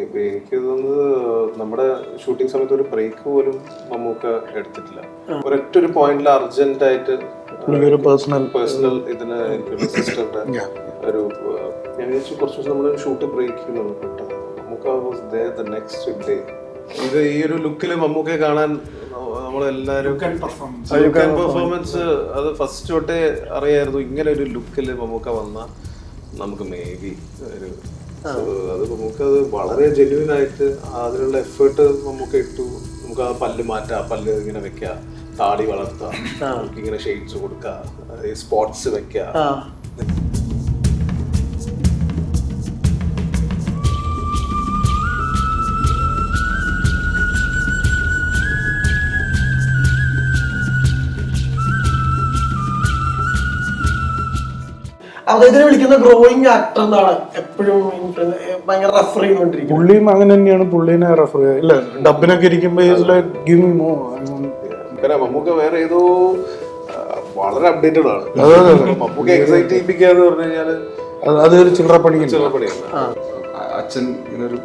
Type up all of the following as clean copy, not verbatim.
എനിക്ക് തോന്നുന്നത് നമ്മുടെ ഷൂട്ടിംഗ് സമയത്ത് ഒരു ബ്രേക്ക് പോലും മമ്മൂക്ക എടുത്തിട്ടില്ല. ഒരൊറ്റ ഒരു പോയിന്റിൽ അർജന്റ് ആയിട്ട് പേഴ്സണൽ ഇതിന് എനിക്കൊരു സിസ്റ്ററിന്റെ ഒരു ഞാൻ വിചാരിച്ചു കുറച്ച് ദിവസം നമ്മൾ ഷൂട്ട് ബ്രേക്ക് ചെയ്യുന്നത് Mammukka was there the next day. ഇത് ഈ ഒരു ലുക്കിൽ മമ്മൂക്കയെ കാണാൻ നമ്മളെല്ലാരും പെർഫോമൻസ് അത് ഫസ്റ്റ് തൊട്ടേ അറിയായിരുന്നു. ഇങ്ങനെ ഒരു ലുക്കിൽ മമ്മൂക്ക വന്നാൽ നമുക്ക് മേ ബി ഒരു അത് നമുക്കത് വളരെ ജെന്യൂൻ ആയിട്ട് അതിനുള്ള എഫേർട്ട് നമുക്ക് ഇട്ടു. നമുക്ക് ആ പല്ല് മാറ്റാം, പല്ല് ഇങ്ങനെ വെക്കാം, താടി വളർത്താം, നമുക്ക് ഇങ്ങനെ ഷെയ്ഡ്സ് കൊടുക്കാം, സ്പോട്സ് വെക്കാം. അദ്ദേഹത്തിനെ വിളിക്കുന്ന ഗ്രോയിങ് ആക്ടർ എന്നാണ് എപ്പോഴും ഭയങ്കര റെഫർ ചെയ്തുകൊണ്ടിരിക്കുന്നത്. പുള്ളിയും അങ്ങനെ തന്നെയാണ് പുള്ളിനെ റെഫർ ചെയ്യുക. ഇല്ല ഡബിനൊക്കെ ഇരിക്കുമ്പോ മമ്മൂക്ക വേറെ ഏതോ വളരെ അപ്ഡേറ്റഡ് ആണ്. മമ്മൂക്ക എക്സൈറ്റ് ചെയ്യിപ്പിക്കാന്ന് പറഞ്ഞു കഴിഞ്ഞാല് അതൊരു ചില്ലറ പണിയാണ്. അച്ഛൻ ഇങ്ങനൊരു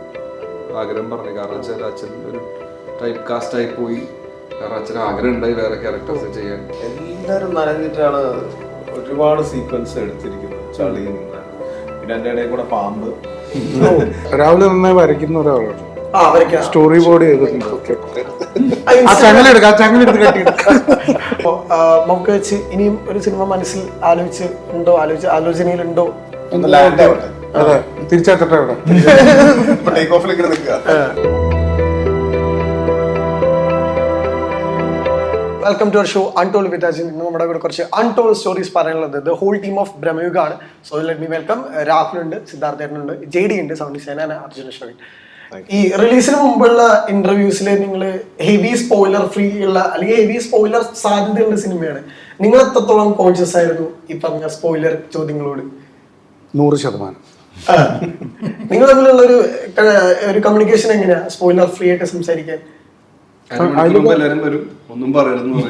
ആഗ്രഹം പറഞ്ഞു. കാരണം വെച്ചാൽ അച്ഛൻ ഒരു ടൈപ്പ് കാസ്റ്റ് ആയി പോയി. കാരണം അച്ഛന് ആഗ്രഹം ഉണ്ടായി വേറെ ക്യാരക്ടേഴ്സ് ചെയ്യാൻ. എല്ലാരും നനഞ്ഞിട്ടാണ് ഒരുപാട് സീക്വൻസ് എടുത്തിരിക്കുന്നത്. ചളിയും പിന്നെ എന്റെ ഇടയിൽ കൂടെ പാമ്പ്. രാവിലെ നന്നായി വരയ്ക്കുന്ന ഒരാളാണ്. സ്റ്റോറി ബോർഡ് ചെയ്തിട്ടുണ്ട്. നമുക്ക് വെച്ച് ഇനിയും ഒരു സിനിമ മനസ്സിൽ ആലോചനയിലുണ്ടോ? അതെ, തിരിച്ചെത്തട്ടെ ഇവിടെ. ടേക്ക് ഓഫിൽ ഇങ്ങനെ നിൽക്കുക. Welcome to our show untold with Ajin. ഇന്ന് നമ്മുടെ കൂടെ കുറച്ച് അൺടോൾഡ് സ്റ്റോറീസ് പറയാനുള്ളത് ദ ഹോൾ ടീം ഓഫ് ബ്രഹ്മയുഗാണ്. സോ ലെറ്റ് മീ വെൽക്കം രാഹുലുണ്ട്, സിദ്ധാർത്ഥേട്ടനുണ്ട്, JD ഉണ്ട്, സൗണ്ട് ഡിസൈനർ അർജുൻ അശോകൻ. ഈ റിലീസിന് മുമ്പുള്ള ഇന്റർവ്യൂസിൽ നിങ്ങൾ ഹെവി സ്പോയിലർ ഫ്രീ ഉള്ള അല്ലെങ്കിൽ ഹെവി സ്പോയിലർ സാധ്യതയുള്ള സിനിമയാണ്. നിങ്ങൾ എത്രത്തോളം കോൺഷ്യസ് ആയിരുന്നു ഈ പറഞ്ഞ സ്പോയിലർ ചോദ്യങ്ങളോട്? 100%. നിങ്ങൾ തമ്മിലുള്ള ഒരു കമ്മ്യൂണിക്കേഷൻ എങ്ങനെയാ സ്പോയിലർ ഫ്രീ ആയിട്ട് സംസാരിക്കാൻ? എല്ലാരും വരും, ഒന്നും പറയരുതെന്ന്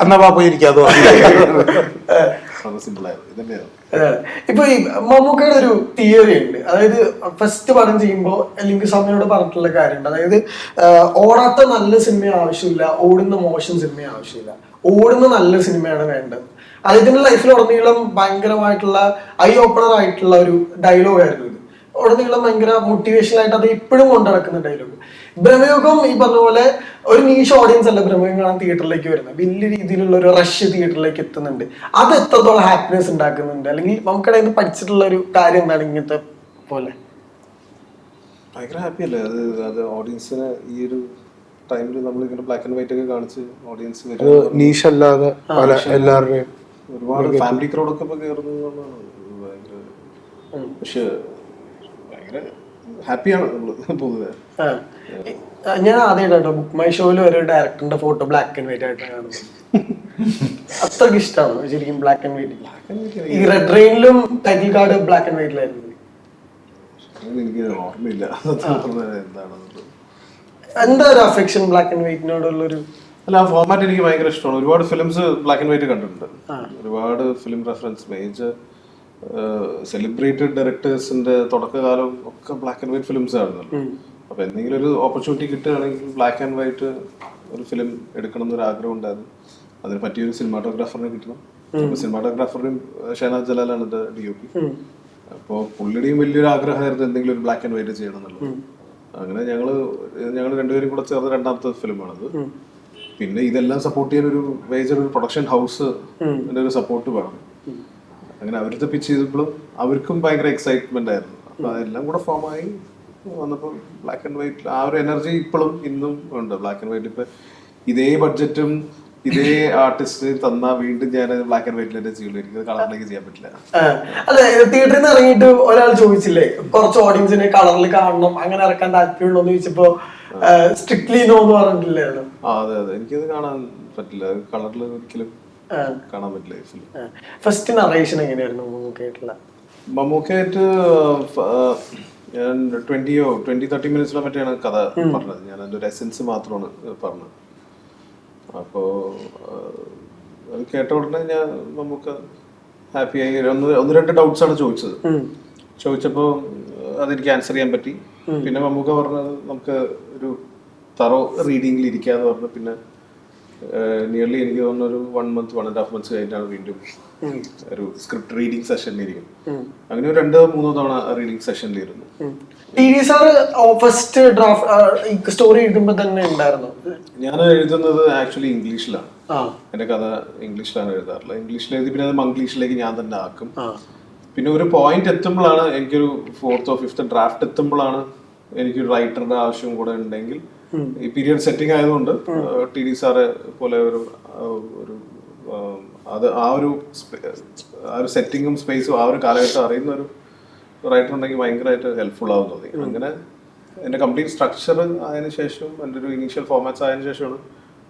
എന്നാ പോയിരിക്കാതോ. ഇപ്പൊ ഈ മമ്മൂക്കയുടെ ഒരു തിയറി ഉണ്ട്. അതായത് ഫസ്റ്റ് പടം ചെയ്യുമ്പോൾ അല്ലെങ്കിൽ സമയോട് പറഞ്ഞിട്ടുള്ള കാര്യമുണ്ട്. അതായത് ഓടാത്ത നല്ല സിനിമ ആവശ്യമില്ല, ഓടുന്ന മോശം സിനിമ ആവശ്യമില്ല, ഓടുന്ന നല്ല സിനിമയാണ് വേണ്ടത്. അദ്ദേഹത്തിന്റെ ലൈഫിൽ ഉടനീളം ഭയങ്കരമായിട്ടുള്ള ഐ ഓപ്പണർ ആയിട്ടുള്ള ഒരു ഡയലോഗ് ആയിരുന്നു ഇത്. ഉടനീളം ഭയങ്കര മോട്ടിവേഷണൽ ആയിട്ട് അത് ഇപ്പോഴും കൊണ്ടു നടക്കുന്ന ഡയലോഗ്. ബ്രഹ്മയുഗം ഈ പറഞ്ഞ പോലെ ഒരു നീഷ് ഓഡിയൻസ് അല്ല ബ്രഹ്മയുഗം കാണാൻ തിയേറ്ററിലേക്ക് വരുന്നത്. വലിയ രീതിയിലുള്ള ഒരു റഷ് തിയേറ്ററിലേക്ക് എത്തുന്നുണ്ട്. അത് എത്രത്തോളം ഹാപ്പിനെസ് ഉണ്ടാക്കുന്നുണ്ട്? അല്ലെങ്കിൽ നമുക്കിടെ നിന്ന് പഠിച്ചിട്ടുള്ള ഒരു കാര്യം എന്താണ് ഇങ്ങനത്തെ പോലെ? ഭയങ്കര ഹാപ്പി അല്ലേ അത് ഓഡിയൻസിന് ഈ ഒരു ടൈമിൽ നമ്മൾ ഇങ്ങനെ ബ്ലാക്ക് ആൻഡ് വൈറ്റ് ഒക്കെ കാണിച്ച് ഓഡിയൻസ് നീഷ് അല്ലാതെ എല്ലാവരുടെയും ഒരുപാട് ഫാമിലി ക്രൗഡൊക്കെ ഇപ്പൊ കയറുന്നതാണ് ഭയങ്കര. പക്ഷെ ഭയങ്കര ഹാപ്പിയാണ് നമ്മള് പൊതുവെ. ഞാൻ ആദ്യമായിട്ടോ ബുക്ക് മൈ ഷോയിൽ ഒരു ഡയറക്ടറിന്റെ ഫോട്ടോ ബ്ലാക്ക് ആൻഡ് വൈറ്റ് ആയിട്ടാണ് കാണുന്നത്. അത്രയ്ക്ക് ഇഷ്ടമാണ് ശരിക്കും ബ്ലാക്ക് ആൻഡ് വൈറ്റ്. ഈ റെഡ് റെയിനിലും ടൈറ്റിൽ കാർഡ് ബ്ലാക്ക് ആൻഡ് വൈറ്റിലായിരുന്നു. എനിക്ക് ഓർമ്മയില്ല എന്താ ഒരു അഫെക്ഷൻ ബ്ലാക്ക് ആൻഡ് വൈറ്റിനോടുള്ളൊരു? അല്ല, ആ ഫോർമാറ്റ് എനിക്ക് ഭയങ്കര ഇഷ്ടമാണ്. ഒരുപാട് ഫിലിംസ് ബ്ലാക്ക് ആൻഡ് വൈറ്റ് കണ്ടിട്ടുണ്ട്. ഒരുപാട് ഫിലിം റെഫറൻസ് മേജർ സെലിബ്രേറ്റഡ് ഡയറക്ടേഴ്സിന്റെ തുടക്കകാലം ഒക്കെ ബ്ലാക്ക് ആൻഡ് വൈറ്റ് ഫിലിംസ് ആയിരുന്നല്ലോ. അപ്പൊ എന്തെങ്കിലും ഒരു ഓപ്പർച്യൂണിറ്റി കിട്ടുകയാണെങ്കിൽ ബ്ലാക്ക് ആൻഡ് വൈറ്റ് ഒരു ഫിലിം എടുക്കണം എന്നൊരു ആഗ്രഹം ഉണ്ടായിരുന്നു. അതിന് പറ്റിയൊരു സിനിമാറ്റോഗ്രാഫറിനെ കിട്ടണം. സിനിമാറ്റോഗ്രാഫറും ഷഹനാസ് ജലാലാണ് DOP. അപ്പോൾ പുള്ളിയുടെയും വലിയൊരു ആഗ്രഹമായിരുന്നു എന്തെങ്കിലും ഒരു ബ്ലാക്ക് ആൻഡ് വൈറ്റ് ചെയ്യണം എന്നുള്ളത്. അങ്ങനെ ഞങ്ങൾ രണ്ടുപേരും കൂടെ ചേർന്ന രണ്ടാമത്തെ ഫിലിമാണത്. പിന്നെ ഇതെല്ലാം സപ്പോർട്ട് ചെയ്യാൻ ഒരു മേജർ ഒരു പ്രൊഡക്ഷൻ ഹൗസ് ഒരു സപ്പോർട്ട് വേണം. അങ്ങനെ അവരുടെ പിച്ച് ചെയ്തപ്പോഴും അവർക്കും ഭയങ്കര എക്സൈറ്റ്മെന്റ് ആയിരുന്നു. അപ്പൊ അതെല്ലാം കൂടെ ഫോമായി വന്നപ്പോൾ ബ്ലാക്ക് ആൻഡ് വൈറ്റ് ആ ഒരു എനർജി ഇപ്പോഴും ഇന്നും ഉണ്ട്. ബ്ലാക്ക് ആൻഡ് വൈറ്റ് ഇപ്പൊ ഇതേ ബഡ്ജറ്റും ഇതേ ആർട്ടിസ്റ്റ് തന്നാ വീണ്ടും ഞാൻ ബ്ലാക്ക് ആൻഡ് വൈറ്റിൽ തന്നെ ചെയ്യുള്ളൂ. എനിക്ക് കളറിലേക്ക് ചെയ്യാൻ പറ്റില്ല. അതെ, തിയേറ്ററിൽ നിന്ന് ഇറങ്ങിയിട്ട് ഒരാൾ ചോദിച്ചില്ലേ കുറച്ച് ഓഡിയൻസിനെ കളറിൽ കാണണം, അങ്ങനെ ഇറക്കാൻ താല്പര്യമുള്ളൂ എന്ന് ചോദിച്ചപ്പോ സ്ട്രിക്ട്ലി നോ എന്ന് പറഞ്ഞിട്ടില്ലായിരുന്നു. അതെ, എനിക്കത് കാണാൻ പറ്റില്ല. കളറിൽ ഒരിക്കലും കാണാൻ പറ്റില്ല. ഫസ്റ്റ് നറേഷൻ എങ്ങനെയായിരുന്നു മമ്മൂക്കായിട്ടുള്ള? മമ്മൂക്കായിട്ട് ഞാൻ 20-30 മിനിറ്റ്സിലെ മറ്റാണ് കഥ പറഞ്ഞത്. ഞാൻ അതിന്റെ ഒരു എസെൻസ് മാത്രമാണ് പറഞ്ഞത്. അപ്പോ അത് കേട്ട ഉടനെ ഞാൻ നമുക്ക് ഹാപ്പിയായി. ഒന്ന് രണ്ട് ഡൗട്ട്സ് ആണ് ചോദിച്ചത്. ചോദിച്ചപ്പോൾ അതെനിക്ക് ആൻസർ ചെയ്യാൻ പറ്റി. പിന്നെ മമ്മൂക്ക പറഞ്ഞത് നമുക്ക് ഒരു തറോ റീഡിങ്ങിൽ ഇരിക്കാന്ന് പറഞ്ഞു. പിന്നെ നിയർലി എനിക്ക് തോന്നുന്നു ഒരു 1 month 1.5 months കഴിഞ്ഞാണ് വീണ്ടും ഒരു സ്ക്രിപ്റ്റ് റീഡിങ് സെഷനിലിരിക്കും. അങ്ങനെ ഒരു 2-3 തവണ റീഡിങ് സെഷനിലിരുന്നു. ഫസ്റ്റ് ഡ്രാഫ്റ്റ് സ്റ്റോറി എഴുതുമ്പോ തന്നെ ഉണ്ടായിരുന്നു. ഞാൻ എഴുതുന്നത് ആക്ച്വലി ഇംഗ്ലീഷിലാണ്. എന്റെ കഥ ഇംഗ്ലീഷിലാണ് എഴുതാറുള്ളത്. ഇംഗ്ലീഷിൽ എഴുതി പിന്നെ അത് മംഗ്ലീഷിലേക്ക് ഞാൻ തന്നെ ആക്കും. പിന്നെ ഒരു പോയിന്റ് എത്തുമ്പോഴാണ് എനിക്കൊരു 4th or 5th ഡ്രാഫ്റ്റ് എത്തുമ്പോഴാണ് എനിക്കൊരു റൈറ്ററുടെ ആവശ്യം കൂടെ ഉണ്ടെങ്കിൽ ഈ പീരിയഡ് സെറ്റിംഗ് ആയതുകൊണ്ട് ടി.ഡി. സാറെ പോലെ ഒരു അത് ആ ഒരു സെറ്റിങ്ങും സ്പേസും ആ ഒരു കാലഘട്ടം അറിയുന്ന ഒരു റൈറ്റർ ഉണ്ടെങ്കിൽ ഭയങ്കരമായിട്ട് ഹെൽപ്ഫുൾ ആവും തോന്നി. അങ്ങനെ എൻ്റെ കംപ്ലീറ്റ് സ്ട്രക്ചർ ആയതിനു ശേഷം എൻ്റെ ഒരു ഇനീഷ്യൽ ഫോർമാറ്റ്സ് ആയതിനു ശേഷമാണ്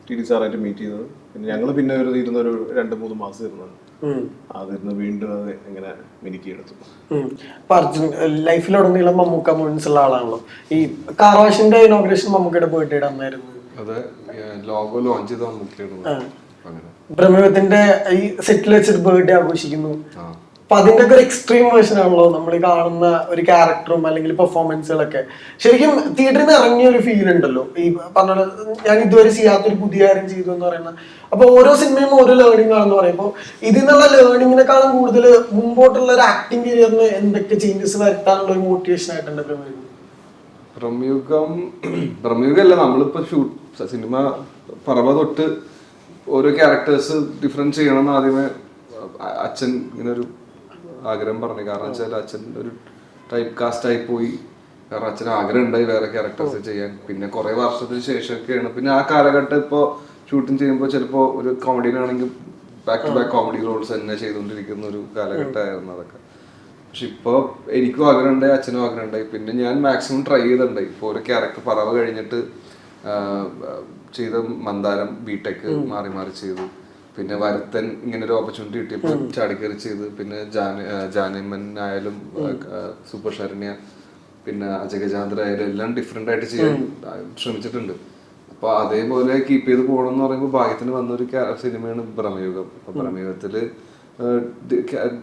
ടി.ഡി. സാറായിട്ട് മീറ്റ് ചെയ്തത്. പിന്നെ ഞങ്ങൾ പിന്നെ ഇരുന്നൊരു 2-3 മാസം ഇരുന്നത്. അതിരുന്ന് വീണ്ടും അത് എങ്ങനെ മിനുക്കിയെടുത്തു. അർജുൻ ലൈഫിലുടനീളം മമ്മൂക്ക മൂവ്മെന്റ്സ് ഉള്ള ആളാണല്ലോ. ഈ കാർവാഷിന്റെ ഇനോഗ്രേഷൻ മമ്മൂക്കയുടെ പോയിട്ട് അന്നായിരുന്നു. അതെ, ലോഗോ ലോഞ്ച് ചെയ്ത മമ്മൂക്കയാണ്. പ്രമേഹത്തിന്റെ ഈ സെറ്റിൽ വെച്ചിട്ട് ബർത്ത്ഡേ ആഘോഷിക്കുന്നു. അപ്പൊ അതിന്റെ ഒക്കെ ഒരു എക്സ്ട്രീം വേർഷൻ ആണല്ലോ നമ്മൾ ഈ കാണുന്ന ഒരു ക്യാരക്ടറും അല്ലെങ്കിൽ പെർഫോമൻസുകളൊക്കെ. ശരിക്കും തിയേറ്ററിൽ നിന്ന് ഇറങ്ങിയ ഒരു ഫീൽ ഉണ്ടല്ലോ. ഈ പറഞ്ഞ ഞാൻ ഇതുവരെ ചെയ്യാത്തൊരു പുതിയ കാര്യം ചെയ്തു എന്ന് പറയുന്ന. അപ്പൊ ഓരോ സിനിമയും ഓരോ ലേണിംഗ് ആണെന്ന് പറയുമ്പോൾ ഇതിൽ നിന്നുള്ള ലേണിങ്ങിനെക്കാളും കൂടുതൽ മുമ്പോട്ടുള്ള ഒരു ആക്ടിങ് കരിയറിന് എന്തൊക്കെ ചേഞ്ചസ് വരുത്താനുള്ള ഒരു മോട്ടിവേഷൻ ആയിട്ടുണ്ട് പ്രമേഹമല്ല. നമ്മളിപ്പോ സിനിമ പറവ തൊട്ട് ഓരോ ക്യാരക്ടേഴ്സ് ഡിഫറൻസ് ചെയ്യണമെന്ന് ആദ്യമേ അച്ഛൻ ഇങ്ങനെ ഒരു ആഗ്രഹം പറഞ്ഞു. കാരണം വെച്ചാൽ അച്ഛൻ ഒരു ടൈപ്പ് കാസ്റ്റ് ആയി പോയി. കാരണം അച്ഛന് ആഗ്രഹം ഉണ്ടായി വേറെ ക്യാരക്ടേഴ്സ് ചെയ്യാൻ. പിന്നെ കുറെ വർഷത്തിന് ശേഷമൊക്കെയാണ് പിന്നെ ആ കാലഘട്ടം ഇപ്പോൾ ഷൂട്ടിങ് ചെയ്യുമ്പോൾ ചിലപ്പോൾ ഒരു കോമഡിയിലാണെങ്കിൽ back to back comedy roles തന്നെ ചെയ്തുകൊണ്ടിരിക്കുന്ന ഒരു കാലഘട്ടമായിരുന്നു അതൊക്കെ. പക്ഷെ ഇപ്പോൾ എനിക്കും ആഗ്രഹം ഉണ്ടായി, അച്ഛനും ആഗ്രഹം ഉണ്ടായി. പിന്നെ ഞാൻ മാക്സിമം ട്രൈ ചെയ്തിട്ടുണ്ടായി. ഇപ്പോൾ ഒരു ക്യാരക്ടർ പറവ കഴിഞ്ഞിട്ട് ചെയ്ത മന്ദാരം ബിടെക് മാറി മാറി ചെയ്തു. പിന്നെ വരത്തൻ ഇങ്ങനെ ഒരു ഓപ്പർച്യൂണിറ്റി കിട്ടിയപ്പോൾ ചാടിക്കറി ചെയ്ത്. പിന്നെ ജാനമൻ ആയാലും സൂപ്പർ ശരണ്യ പിന്നെ അജഗജാന്തര ആയാലും എല്ലാം ഡിഫറെന്റ് ആയിട്ട് ചെയ്യാൻ ശ്രമിച്ചിട്ടുണ്ട്. അപ്പൊ അതേപോലെ കീപ്പ് ചെയ്ത് പോകണമെന്ന് പറയുമ്പോൾ ഭാഗ്യത്തിന് വന്നൊരു സിനിമയാണ് ഭ്രമയുഗം. അപ്പൊ ഭ്രമയുഗത്തില്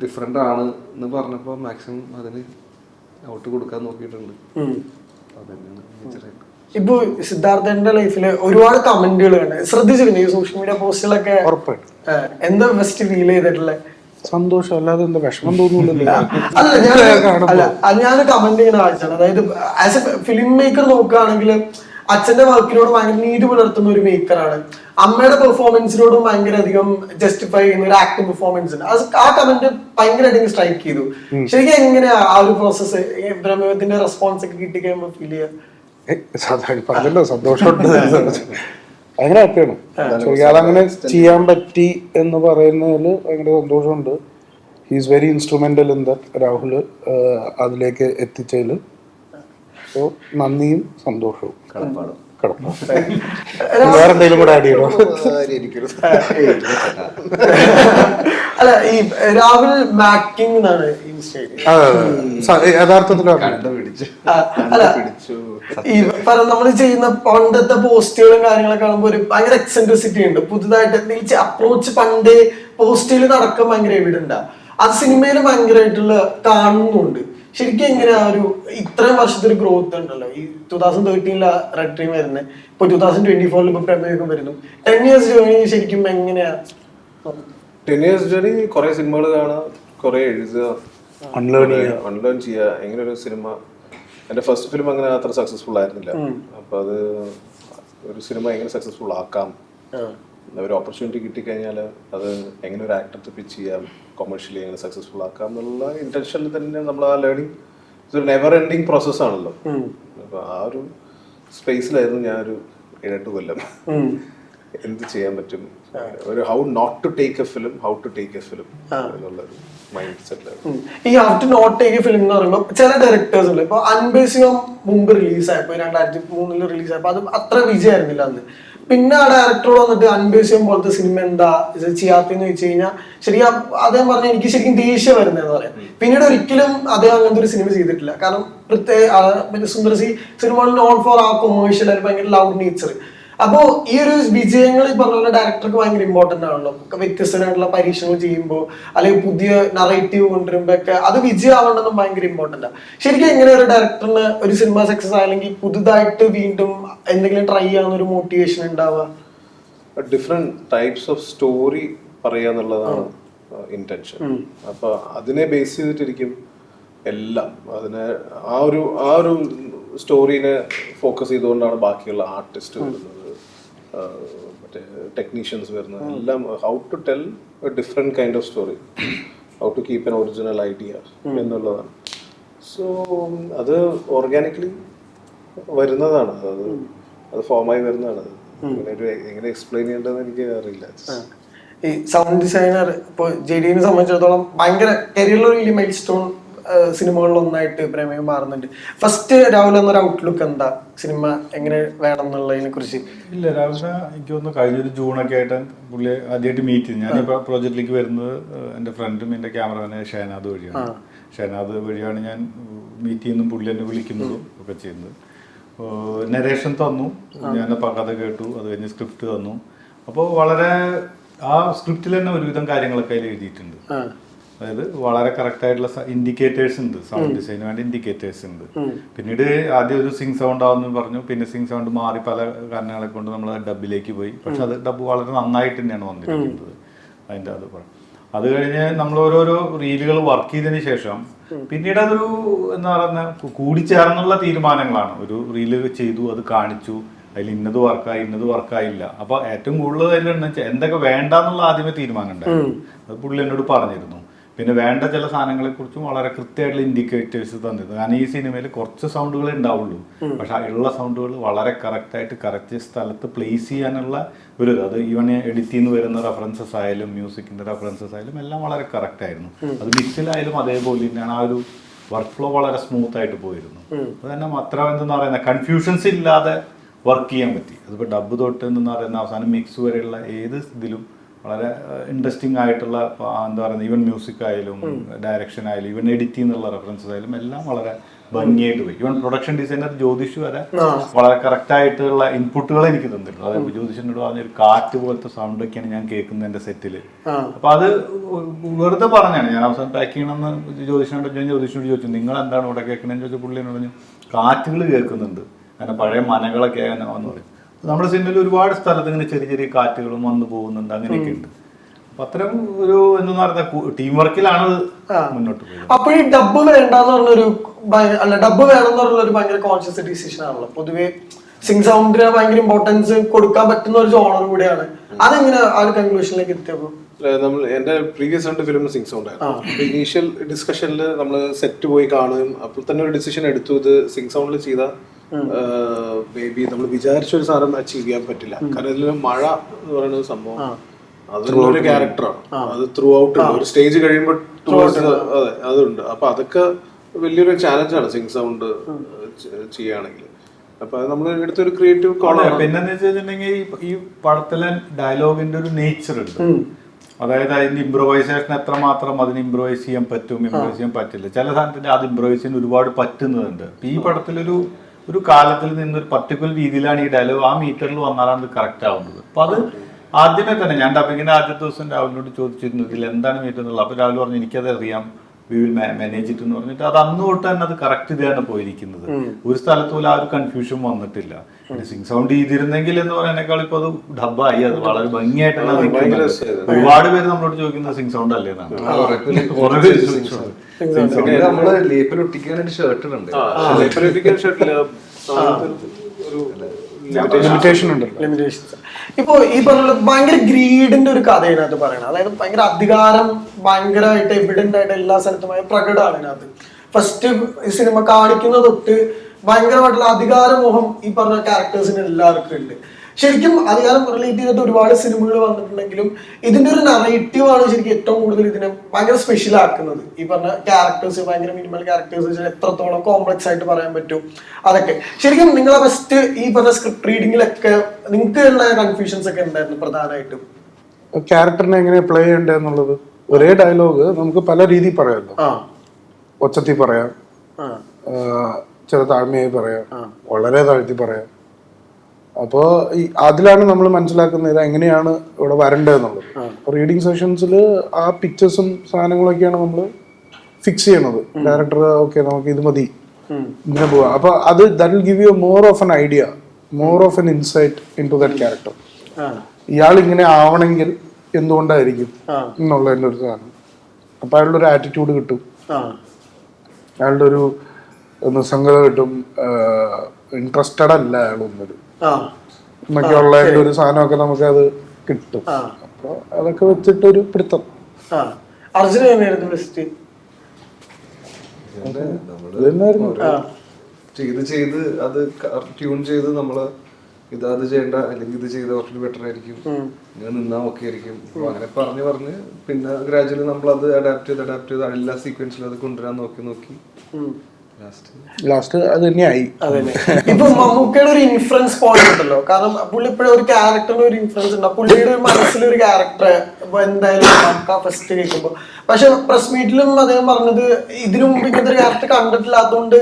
ഡിഫറെന്റ് ആണ് എന്ന് പറഞ്ഞപ്പോൾ മാക്സിമം അതിന് ഔട്ട് കൊടുക്കാൻ നോക്കിയിട്ടുണ്ട്. അതന്നെയാണ് നേച്ചറായിട്ട്. ഇപ്പൊ സിദ്ധാർത്ഥന്റെ ലൈഫില് ഒരുപാട് കമന്റുകൾ കണ്ട് ശ്രദ്ധിച്ചിട്ടുണ്ട് ഈ സോഷ്യൽ മീഡിയ പോസ്റ്റുകളൊക്കെ. എന്താ ഫസ്റ്റ് ഫീൽ ചെയ്തിട്ടുള്ളത്? സന്തോഷം, അല്ലാതെ എന്താ വിഷമം തോന്നുന്നില്ല. അല്ല ഞാൻ കമന്റ് ഇങ്ങനെ വായിച്ചാണ്. അതായത് ആസ് എ ഫിലിം മേക്കർ നോക്കുകയാണെങ്കിൽ അച്ഛന്റെ വർക്കിനോട് ഭയങ്കര നീതി പുലർത്തുന്ന ഒരു മേക്കറാണ്. അമ്മയുടെ പെർഫോമൻസിനോടും ഭയങ്കര അധികം ജസ്റ്റിഫൈ ചെയ്യുന്ന ഒരു ആക്ടിംഗ് പെർഫോമൻസ് ഉണ്ട്. ആ കമന്റ് ഭയങ്കരമായിട്ട് സ്ട്രൈക്ക് ചെയ്തു. ശരിക്കും എങ്ങനെയാ ആ ഒരു പ്രോസസ്സ് പ്രമേഹത്തിന്റെ റെസ്പോൺസ് ഒക്കെ കിട്ടി കഴിയുമ്പോൾ ഫീൽ ചെയ്യാം? പറഞ്ഞല്ലോ സന്തോഷമുണ്ട്, ഭയങ്കര ഹാപ്പിയാണ്. അതങ്ങനെ ചെയ്യാൻ പറ്റി എന്ന് പറയുന്നതിൽ ഭയങ്കര സന്തോഷമുണ്ട്. He's very instrumental in that. Rahul അതിലേക്ക് എത്തിച്ചതിൽ. സോ നന്ദിയും സന്തോഷവും കടപ്പാടും. വേറെ എന്തെങ്കിലും കൂടെ ആഡ് ചെയ്യണോ? അല്ല ഈ രാഹുൽ മാക്കിംഗ് എന്നാണ് യഥാർത്ഥത്തിലാണ്. അല്ല ഈ നമ്മൾ ചെയ്യുന്ന പണ്ടത്തെ പോസ്റ്റുകളും കാര്യങ്ങളൊക്കെ കാണുമ്പോൾ ഒരു ഭയങ്കര എക്സെൻട്രിസിറ്റി ഉണ്ട്. പുതുതായിട്ട് എന്തെങ്കിലും അപ്രോച്ച് പണ്ടേ പോസ്റ്റുകൾ നടക്കാൻ ഭയങ്കര എവിഡന്റ്. അത് സിനിമയിൽ ഭയങ്കരമായിട്ടുള്ള കാണുന്നുണ്ട്. ശരിക്കും എങ്ങനെയാ ഒരു ഇത്രയും വർഷത്തെ ഒരു ഗ്രോത്ത് ഉണ്ടല്ലോ. ഈ 2013 റെഡ് ടീം വരുന്നത്, ഇപ്പൊ 2024 ഇപ്പൊ പ്രമേഹം വരുന്നു. 10 years ജേർണി ശരിക്കും എങ്ങനെയാ? 10 years ജേർണി കുറെ സിനിമകൾ കാണാം, കുറെ എഴുതുക, അൺലേൺ ചെയ്യുക. എങ്ങനെ ഒരു സിനിമ, എന്റെ ഫസ്റ്റ് ഫിലിം അങ്ങനെ അത്ര സക്സസ്ഫുൾ ആയിരുന്നില്ല. അപ്പൊ അത് ഒരു സിനിമ എങ്ങനെ സക്സസ്ഫുൾ ആക്കാം, ഒരു ഓപ്പർച്യൂണിറ്റി കിട്ടിക്കഴിഞ്ഞാൽ അത് എങ്ങനെ ഒരു ആക്ടർക്ക് പിച്ച് ചെയ്യാം, കൊമേഴ്ഷ്യലി എങ്ങനെ സക്സസ്ഫുൾ ആക്കാം എന്നുള്ള ഇന്റൻഷനിൽ തന്നെ നമ്മൾ ആ ലേണിംഗ് ഇതൊരു നെവർ എൻഡിങ് പ്രോസസ് ആണല്ലോ. അപ്പൊ ആ ഒരു സ്പേസിലായിരുന്നു ഞാനൊരു 7-8 കൊല്ലം. എന്ത് ചെയ്യാൻ പറ്റും, ഒരു how not to take a film, how to take a film എന്നുള്ളൊരു മൈൻഡ് സെറ്റിലായിരുന്നു. ഈ how to not take a film എന്ന് പറയുമ്പോൾ ചില ഡയറക്ടേഴ്സ് ഉണ്ട്. ഇപ്പൊ അൻപേസിയം മുമ്പ് റിലീസായപ്പോ 2003 റിലീസായപ്പോ അത് അത്ര വിജയമായിരുന്നില്ല അന്ന്. പിന്നെ ആ ഡയറക്ടറോട് വന്നിട്ട് അൻപേസിയം പോലത്തെ സിനിമ എന്താ ചെയ്യാത്തെന്ന് വെച്ച് കഴിഞ്ഞാൽ ശരിക്കും അദ്ദേഹം പറഞ്ഞ എനിക്ക് ശരിക്കും ദേഷ്യം വരുന്നതെന്ന് പറയാം. പിന്നീട് ഒരിക്കലും അദ്ദേഹം അങ്ങനത്തെ ഒരു സിനിമ ചെയ്തിട്ടില്ല. കാരണം Sundar C cinema known for ആ കൊമേഴ്ഷ്യൽ ഭയങ്കര ലൗഡ് നേച്ചർ. അപ്പോ ഈ ഒരു വിജയങ്ങൾ ഈ പറഞ്ഞ പോലെ ഡയറക്ടർക്ക് ഭയങ്കര ഇമ്പോർട്ടന്റ് ആണല്ലോ. വ്യത്യസ്തമായിട്ടുള്ള പരീക്ഷണങ്ങൾ ചെയ്യുമ്പോൾ അല്ലെങ്കിൽ പുതിയ നറേറ്റീവ് കൊണ്ടുവരുമ്പോ ഒക്കെ അത് വിജയമാവേണ്ടതും ഭയങ്കര ഇമ്പോർട്ടന്റ് ആണ്. ശരിക്കും എങ്ങനെ ഒരു ഡയറക്ടറിന് ഒരു സിനിമ സക്സസ് ആയില്ലെങ്കിൽ പുതുതായിട്ട് വീണ്ടും എന്തെങ്കിലും ട്രൈ ചെയ്യാവുന്ന ഒരു മോട്ടിവേഷൻ ഉണ്ടാവുക? ഡിഫറെന്റ് ടൈപ്സ് ഓഫ് സ്റ്റോറി പറയുക എന്നുള്ളതാണ് ഇന്റൻഷൻ. അപ്പൊ അതിനെ ബേസ് ചെയ്തിട്ടിരിക്കും എല്ലാം. അതിനെ ആ ഒരു സ്റ്റോറീനെ ഫോക്കസ് ചെയ്തുകൊണ്ടാണ് ബാക്കിയുള്ള ആർട്ടിസ്റ്റ് വരുന്നത്, മറ്റേ ടെക്നീഷ്യൻസ് വരുന്നത്. എല്ലാം how to tell a different kind of story, how to keep an original idea എന്നുള്ളതാണ്. സോ അത് ഓർഗാനിക്കലി വരുന്നതാണ്, അത് ഫോമായി വരുന്നതാണ്. എങ്ങനെ എക്സ്പ്ലെയിൻ ചെയ്യേണ്ടതെന്ന് എനിക്ക് അറിയില്ല. ഈ സൗണ്ട് ഡിസൈനർ ഇപ്പോൾ JDനെ സംബന്ധിച്ചിടത്തോളം ഭയങ്കര കരിയറിലൊരു വലിയ മൈൽ സ്റ്റോൺ സിനിമകളിൽ ഒന്നായിട്ട് പ്രേമയം മാറുന്നുണ്ട്. ഫസ്റ്റ് രാഹുൽ എന്നൊരു ഔട്ട്ലുക്ക് എന്താ സിനിമ എങ്ങനെ വേണം എന്നുള്ളതിനെ കുറിച്ച്? ഇല്ല, രാഹുലിനെ എനിക്ക് തോന്നുന്നു കഴിഞ്ഞൊരു ജൂണൊക്കെ ആയിട്ട് പുള്ളി ആദ്യമായിട്ട് മീറ്റ് ചെയ്തു. ഞാനിപ്പോൾ പ്രോജക്റ്റിലേക്ക് വരുന്നത് എൻ്റെ ഫ്രണ്ടും എൻ്റെ ക്യാമറമാനെ ഷഹനാദ് വഴിയാണ്. ഷഹനാദ് വഴിയാണ് ഞാൻ മീറ്റ് ചെയ്യുന്നതും പുള്ളി എന്നെ വിളിക്കുന്നതും ഒക്കെ ചെയ്യുന്നത്. നരേഷൻ തന്നു, ഞാൻ കഥ കേട്ടു, അത് കഴിഞ്ഞ് സ്ക്രിപ്റ്റ് തന്നു. അപ്പോൾ വളരെ ആ സ്ക്രിപ്റ്റിൽ തന്നെ ഒരുവിധം കാര്യങ്ങളൊക്കെ അതിൽ എഴുതിയിട്ടുണ്ട്. അതായത് വളരെ കറക്റ്റ് ആയിട്ടുള്ള ഇൻഡിക്കേറ്റേഴ്സ് ഉണ്ട്, സൗണ്ട് ഡിസൈന് വേണ്ടി ഇൻഡിക്കേറ്റേഴ്സ് ഉണ്ട്. പിന്നീട് ആദ്യം ഒരു സിങ് സൗണ്ട് ആവുമെന്ന് പറഞ്ഞു, പിന്നെ സിങ് സൗണ്ട് മാറി പല കാരണങ്ങളെ കൊണ്ട് നമ്മൾ ഡബിലേക്ക് പോയി. പക്ഷെ അത് ഡബ് വളരെ നന്നായിട്ട് തന്നെയാണ് വന്നിരിക്കുന്നത്. അതിൻ്റെ അത് കഴിഞ്ഞ് നമ്മൾ ഓരോരോ റീലുകൾ വർക്ക് ചെയ്തതിന് ശേഷം പിന്നീട് അതൊരു എന്താ പറയുക കൂടിച്ചേർന്നുള്ള തീരുമാനങ്ങളാണ്. ഒരു റീല് ചെയ്തു, അത് കാണിച്ചു, അതിൽ ഇന്നത് വർക്കായി ഇന്നത് വർക്കായില്ല. അപ്പൊ ഏറ്റവും കൂടുതൽ അതിലെന്ന് വെച്ചാൽ എന്തൊക്കെ വേണ്ടെന്നുള്ള ആദ്യമേ തീരുമാനം ഉണ്ടായിരുന്നു. അത് പുള്ളി എന്നോട് പറഞ്ഞിരുന്നു. പിന്നെ വേണ്ട ചില സാധനങ്ങളെ കുറിച്ചും വളരെ കൃത്യമായിട്ടുള്ള ഇൻഡിക്കേറ്റേഴ്സ് തന്നിരുന്നു. കാരണം ഈ സിനിമയിൽ കുറച്ച് സൗണ്ടുകളേ ഉണ്ടാവുള്ളൂ, പക്ഷെ ഉള്ള സൗണ്ടുകൾ വളരെ കറക്റ്റായിട്ട് കറക്റ്റ് സ്ഥലത്ത് പ്ലേസ് ചെയ്യാനുള്ള ഒരു അത് ഈവൻ എഡിറ്റിൽ നിന്ന് വരുന്ന റെഫറൻസസ് ആയാലും മ്യൂസിക്കിന്റെ റെഫറൻസസ് ആയാലും എല്ലാം വളരെ കറക്റ്റ് ആയിരുന്നു. അത് മിക്സിലായാലും അതേപോലെ തന്നെയാണ്. ആ ഒരു വർക്ക് ഫ്ലോ വളരെ സ്മൂത്ത് ആയിട്ട് പോയിരുന്നു. അത് തന്നെ അത്ര എന്തെന്ന് പറയുന്ന കൺഫ്യൂഷൻസ് ഇല്ലാതെ വർക്ക് ചെയ്യാൻ പറ്റി. അതിപ്പോൾ ഡബ് തൊട്ട് എന്ന് പറയുന്ന അവസാനം മിക്സ് വരെയുള്ള ഏത് ഇതിലും വളരെ ഇൻട്രസ്റ്റിംഗ് ആയിട്ടുള്ള എന്താ പറയുന്നത് ഈവൻ മ്യൂസിക് ആയാലും ഡയറക്ഷൻ ആയാലും ഈവൻ എഡിറ്റിംഗ് എന്നുള്ള റെഫറൻസസ് ആയാലും എല്ലാം വളരെ ഭംഗിയായിട്ട് പോയി. ഈവൻ പ്രൊഡക്ഷൻ ഡിസൈനർ ജ്യോതിഷ് വരെ വളരെ കറക്റ്റ് ആയിട്ടുള്ള ഇൻപുട്ടുകൾ എനിക്ക് തന്നിട്ടുണ്ട്. അതായത് ജ്യോതിഷിനോട് പറഞ്ഞൊരു കാറ്റ് പോലത്തെ സൗണ്ട് ഒക്കെയാണ് ഞാൻ കേൾക്കുന്നത് എൻ്റെ സെറ്റിൽ. അപ്പൊ അത് വെറുതെ പറഞ്ഞാണ്. ഞാൻ അവസാനം പാക്ക് ചെയ്യണമെന്ന് ജ്യോതിഷിനോട് ചോദിച്ചു, നിങ്ങൾ എന്താണ് ഇവിടെ കേൾക്കണമെന്ന് ചോദിച്ചാൽ പുള്ളി എന്നോട് പറഞ്ഞു കാറ്റുകൾ കേൾക്കുന്നുണ്ട്, അങ്ങനെ പഴയ മനകളൊക്കെ അങ്ങനെ വന്നു പറയും. നമ്മുടെ സിനിമയിൽ ഒരുപാട് സ്ഥലത്ത് ഇങ്ങനെ ചെറിയ ചെറിയ കാറ്റുകളും വന്നു പോകുന്നുണ്ട്, അങ്ങനെയൊക്കെ ഉണ്ട്. അപ്പൊ അത്തരം ഒരു എന്താ പറയുക ടീം വർക്കിലാണ് മുന്നോട്ട് പോയത്. അപ്പോഴീ ഡബ് വേണ്ടെന്ന് പറഞ്ഞൊരു അല്ല ഡബ് വേണമെന്ന് പറഞ്ഞൊരു ഭയങ്കര കോൺഷ്യസ് ഡിസിഷൻ ആണല്ലോ. പൊതുവെ സിംഗ് സൗണ്ടിന് ഭയങ്കര ഇമ്പോർട്ടൻസ് കൊടുക്കാൻ പറ്റുന്ന ഒരു ജോണർ കൂടെയാണ്. അതെങ്ങനെ ആ ഒരു കൺക്ലൂഷനിലേക്ക് എത്തിയപ്പോ? എന്റെ പ്രീവിയസ് 2 ഫിലിം സിംഗ് സൗണ്ട് ആയിരുന്നു. ഇനീഷ്യൽ ഡിസ്കഷനിൽ നമ്മൾ സെറ്റ് പോയി കാണുകയും അപ്പോൾ തന്നെ ഒരു ഡിസിഷൻ എടുത്തു, ഇത് സിംഗ് സൗണ്ടിൽ ചെയ്താൽ മേ ബി നമ്മൾ വിചാരിച്ചൊരു സാധനം അച്ചീവ് ചെയ്യാൻ പറ്റില്ല. കാരണം ഇതിൽ മഴ എന്ന് പറയുന്ന സംഭവം അതൊരു ക്യാരക്ടറാണ്. അത് ത്രൂ ഔട്ട് ഉണ്ട്. ഒരു സ്റ്റേജ് കഴിയുമ്പോൾ അതെ അതുണ്ട്. അപ്പൊ അതൊക്കെ വലിയൊരു ചാലഞ്ചാണ് സിംഗ് സൗണ്ട് ചെയ്യുകയാണെങ്കിൽ. അപ്പൊ അത് നമ്മൾ എടുത്തൊരു ക്രിയേറ്റീവ് കോളാണ്. പിന്നെന്ന് വെച്ചിട്ടുണ്ടെങ്കിൽ ഈ പടത്തിലെ ഡയലോഗിന്റെ ഒരു നേച്ചർ ഉണ്ട്. അതായത് അതിന്റെ ഇംപ്രവൈസേഷൻ എത്രമാത്രം അതിന് ഇംപ്രവൈസ് ചെയ്യാൻ പറ്റും, ഇംപ്രവൈസ് ചെയ്യാൻ പറ്റില്ല. ചില സാധനത്തിന്റെ അത് ഇംപ്രവൈസ് ചെയ്യാൻ ഒരുപാട് പറ്റുന്നതുണ്ട്. ഈ പടത്തിലൊരു കാലത്തിൽ നിന്നൊരു പർട്ടിക്കുലർ രീതിയിലാണ് ഈ ഡയലോഗ് ആ മീറ്ററിൽ വന്നാലാണ് ഇത് കറക്റ്റ് ആവുന്നത്. അപ്പൊ അത് ആദ്യമേ തന്നെ ഞാൻ ഡബിങ്ങിന്റെ ആദ്യത്തെ ദിവസം രാഹുലിനോട് ചോദിച്ചിരുന്നു ഇതിൽ എന്താണ് മീറ്റർ എന്നുള്ളത്. അപ്പൊ രാഹുൽ പറഞ്ഞു എനിക്കത് അറിയാം, വി വിൽ മാനേജ് ഇറ്റ് എന്ന് പറഞ്ഞിട്ട് അത് അന്ന് തൊട്ട് തന്നെ അത് കറക്റ്റ് ചെയ്താണ് പോയിരിക്കുന്നത്. ഒരു സ്ഥലത്ത് പോലും ആ ഒരു കൺഫ്യൂഷൻ വന്നിട്ടില്ല. സിംഗ് സൗണ്ട് ചെയ്തിരുന്നെങ്കിൽ എന്ന് പറയുന്നേക്കാൾ ഇപ്പൊ അത് ഡബ്ബായി, അത് വളരെ ഭംഗിയായിട്ടാണ് ഒരുപാട് പേര് നമ്മളോട് ചോദിക്കുന്നത് സിംഗ് സൗണ്ട് അല്ലേ എന്നാണ്. നമ്മള് ലേപ്പിൽ ഒട്ടിക്കാനായിട്ട് ഷർട്ട് ഉണ്ട്. ഇപ്പൊ ഈ പറഞ്ഞ ഭയങ്കര ഗ്രീഡിന്റെ ഒരു കഥയാണ് അത് പറയണത്. അതായത് ഭയങ്കര അധികാരം ഭയങ്കരമായിട്ട് എവിഡന്റ് ആയിട്ട് എല്ലാ സ്ഥലത്തുമായ പ്രകടമാണ് ഇതിനകത്ത്. ഫസ്റ്റ് ഈ സിനിമ കാണിക്കുന്ന തൊട്ട് ഭയങ്കരമായിട്ടുള്ള അധികാരമോഹം ഈ പറഞ്ഞ ക്യാരക്ടേഴ്സിന് എല്ലാവർക്കും ഉണ്ട്. ശരിക്കും അധികാരം റിലേറ്റ് ചെയ്തിട്ട് ഒരുപാട് സിനിമകൾ വന്നിട്ടുണ്ടെങ്കിലും ഇതിന്റെ ഒരു നറേറ്റീവ് ആണ് ശരിക്കും ഏറ്റവും കൂടുതൽ ഇതിനെ ഭയങ്കര സ്പെഷ്യൽ ആക്കുന്നത്. ഈ പറഞ്ഞ ക്യാരക്ടേഴ്സ് ഭയങ്കര മിനിമൽ ക്യാരക്ടേഴ്സ് എത്രത്തോളം കോംപ്ലക്സ് ആയിട്ട് പറയാൻ പറ്റും അതൊക്കെ. ശരിക്കും നിങ്ങളെ ഫസ്റ്റ് ഈ പറഞ്ഞ സ്ക്രിപ്റ്റ് റീഡിങ്ങിലൊക്കെ നിങ്ങൾക്ക് ഉള്ള കൺഫ്യൂഷൻസ് ഒക്കെ ഉണ്ടായിരുന്നു പ്രധാനമായിട്ടും? ക്യാരക്ടറിനെ എങ്ങനെ പ്ലേ ചെയ്യണ്ടേ എന്നുള്ളത്. ഒരേ ഡയലോഗ് നമുക്ക് പല രീതിയിൽ പറയാമല്ലോ. ഒച്ചത്തിൽ പറയാം, ചില താഴ്മയായി പറയാം, വളരെ താഴ്ത്തി പറയാം, അപ്പോൾ അതിലാണ് നമ്മൾ മനസ്സിലാക്കുന്നത് ഇത് എങ്ങനെയാണ് ഇവിടെ വരേണ്ടതെന്നുള്ളത്. അപ്പോൾ റീഡിങ് സെഷൻസിൽ ആ പിക്ചേഴ്സും സാധനങ്ങളൊക്കെയാണ് നമ്മൾ ഫിക്സ് ചെയ്യണത്. ഡയറക്ടർ ഓക്കെ നമുക്ക് ഇത് മതി ഇങ്ങനെ പോവാം. അപ്പോൾ അത് that will give you more of an idea, more of an insight into that character. ഇയാൾ ഇങ്ങനെ ആവണമെങ്കിൽ എന്തുകൊണ്ടായിരിക്കും എന്നുള്ളതിൻ്റെ ഒരു സാധനം. അപ്പം അയാളുടെ ഒരു ആറ്റിറ്റ്യൂഡ് കിട്ടും, അയാളുടെ ഒരു നിസ്സംഗത കിട്ടും, ഇൻട്രസ്റ്റഡ് അല്ല അയാളൊന്നൊരു എന്നൊക്കെ ഉള്ളതിൻ്റെ ഒരു സാധനമൊക്കെ നമുക്ക് അത് കിട്ടും. അപ്പോൾ അതൊക്കെ വെച്ചിട്ടൊരു പിടുത്തം. അർജുന തന്നെയായിരുന്നു ബെസ്റ്റ്. ചെയ്ത് അത് ട്യൂൺ ചെയ്ത് നമ്മള് ഇത് ചെയ്യണ്ട, അല്ലെങ്കിൽ ഇത് ചെയ്ത കുറച്ച് ബെറ്റർ ആയിരിക്കും, ഇങ്ങനെ നിന്നാ ഓക്കെ ആയിരിക്കും. അപ്പൊ അങ്ങനെ പറഞ്ഞ് പിന്നെ ഗ്രാജുവലി നമ്മൾ അത് അഡാപ്റ്റ് ചെയ്ത് എല്ലാ സീക്വൻസിലും അത് കൊണ്ടുവരാൻ നോക്കി ലാസ്റ്റ് അത് തന്നെയായി. അതന്നെ. ഇപ്പൊ മമ്മൂക്കയുടെ ഒരു ഇൻഫ്ലുവൻസ് പോയിന്റ് ഉണ്ടല്ലോ, കാരണം പുള്ളി ഇപ്പോഴും ഒരു ക്യാരക്ടറിന് ഒരു ഇൻഫ്ലുവൻസ് ഉണ്ടാവും. പുള്ളിയുടെ മനസ്സിലൊരു ക്യാരക്ടർ എന്തായാലും നമുക്ക് ഫസ്റ്റ് കേൾക്കുമ്പോ. പക്ഷെ പ്രസ് മീറ്റിലും അദ്ദേഹം പറഞ്ഞത് ഇതിനു മുമ്പ് ഇങ്ങനത്തെ ഒരു ക്യാരക്ടർ കണ്ടിട്ടില്ലാത്തതുകൊണ്ട്